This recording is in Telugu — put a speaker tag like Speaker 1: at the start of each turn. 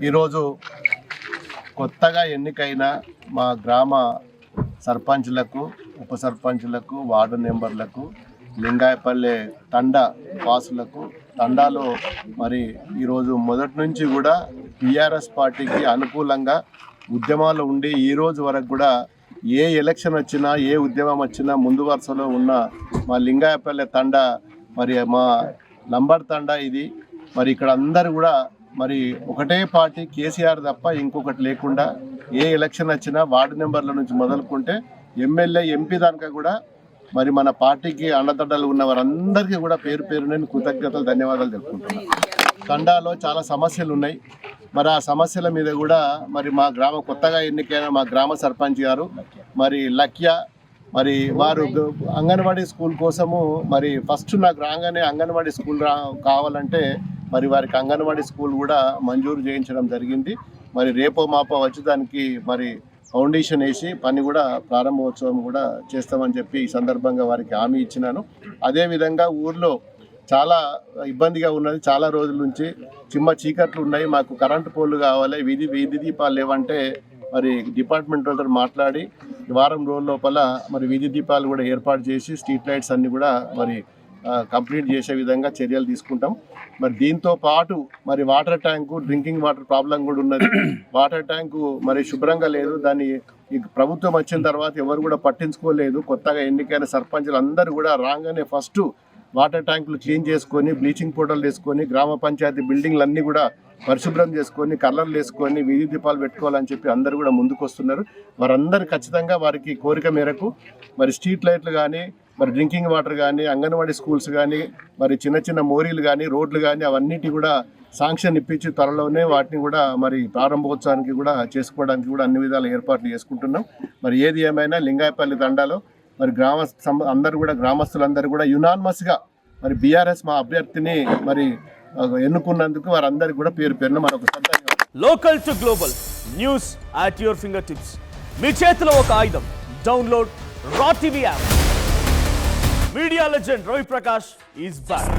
Speaker 1: ఈరోజు కొత్తగా ఎన్నికైన మా గ్రామ సర్పంచ్లకు, ఉప సర్పంచ్లకు, వార్డు మెంబర్లకు, లింగాయపల్లె తండా వాసులకు, తండాలో మరి ఈరోజు మొదటి నుంచి కూడా టీఆర్ఎస్ పార్టీకి అనుకూలంగా ఉద్యమాలు ఉండి ఈరోజు వరకు కూడా ఏ ఎలక్షన్ వచ్చినా, ఏ ఉద్యమం వచ్చినా ముందు వరుసలో ఉన్న మా లింగాయపల్లె తండా, మరి మా లంబర్ తండా ఇది. మరి ఇక్కడ అందరూ కూడా మరి ఒకటే పార్టీ కేసీఆర్ తప్ప ఇంకొకటి లేకుండా ఏ ఎలక్షన్ వచ్చినా వార్డు మెంబర్ల నుంచి మొదలుకుంటే ఎమ్మెల్యే, ఎంపీ దాకా కూడా మరి మన పార్టీకి అండదండలు ఉన్న వారందరికీ కూడా పేరు పేరు నేను కృతజ్ఞతలు, ధన్యవాదాలు తెలుపుకుంటున్నాను. తండాలో చాలా సమస్యలు ఉన్నాయి. మరి ఆ సమస్యల మీద కూడా మరి మా గ్రామ కొత్తగా ఎన్నికైన మా గ్రామ సర్పంచ్ గారు మరి లక్య మరి వారు అంగన్వాడీ స్కూల్ కోసము మరి ఫస్ట్ నాకు రాగానే అంగన్వాడీ స్కూల్ కావాలంటే మరి వారికి అంగన్వాడీ స్కూల్ కూడా మంజూరు చేయించడం జరిగింది. మరి రేపో మాపో వచ్చి దానికి మరి ఫౌండేషన్ వేసి పని కూడా ప్రారంభోత్సవం కూడా చేస్తామని చెప్పి ఈ సందర్భంగా వారికి హామీ ఇచ్చినాను. అదేవిధంగా ఊర్లో చాలా ఇబ్బందిగా ఉన్నది. చాలా రోజుల నుంచి చిమ్మ చీకట్లు ఉన్నాయి, మాకు కరెంటు పోల్లు కావాలి, వీధి దీపాలు లేవంటే మరి డిపార్ట్మెంట్ వాళ్ళతో మాట్లాడి వారం రోజుల లోపల మరి వీధి దీపాలు కూడా ఏర్పాటు చేసి స్ట్రీట్ లైట్స్ అన్నీ కూడా మరి కంప్లీట్ చేసే విధంగా చర్యలు తీసుకుంటాం. మరి దీంతో పాటు మరి water tank, drinking water problem కూడా ఉన్నది. వాటర్ ట్యాంకు మరి శుభ్రంగా లేదు. దాన్ని ఈ ప్రభుత్వం వచ్చిన తర్వాత ఎవరు కూడా పట్టించుకోలేదు. కొత్తగా ఎన్నికైన సర్పంచులు అందరూ కూడా రాగానే ఫస్ట్ వాటర్ ట్యాంకులు క్లీన్ చేసుకొని, బ్లీచింగ్ పౌడర్లు వేసుకొని, గ్రామ పంచాయతీ బిల్డింగ్లు అన్నీ కూడా పరిశుభ్రం చేసుకొని, కలర్లు వేసుకొని, వీధి దీపాలు పెట్టుకోవాలని చెప్పి అందరూ కూడా ముందుకు వస్తున్నారు. వారందరూ ఖచ్చితంగా వారికి కోరిక మేరకు మరి స్ట్రీట్ లైట్లు కానీ, మరి డ్రింకింగ్ వాటర్ కానీ, అంగన్వాడీ స్కూల్స్ కానీ, మరి చిన్న చిన్న మోరీలు కానీ, రోడ్లు కానీ అవన్నిటి కూడా శాంక్షన్ ఇప్పించి త్వరలోనే వాటిని కూడా మరి ప్రారంభోత్సవానికి కూడా చేసుకోవడానికి కూడా అన్ని విధాల ఏర్పాట్లు చేసుకుంటున్నాం. మరి ఏది ఏమైనా లింగాయపల్లి తండాలో మరి అందరూ కూడా గ్రామస్తులందరూ కూడా యునానిమస్గా మరి బీఆర్ఎస్ మా అభ్యర్థిని మరి ఎన్నుకున్నందుకు వారందరికీ కూడా పేరు పేరున మరొకసారి ధన్యవాదాలు.
Speaker 2: Local to global news at your finger tips. మీ చేతిలో ఒక ఆయుధం. Download R TV app. Media legend Ravi Prakash is back.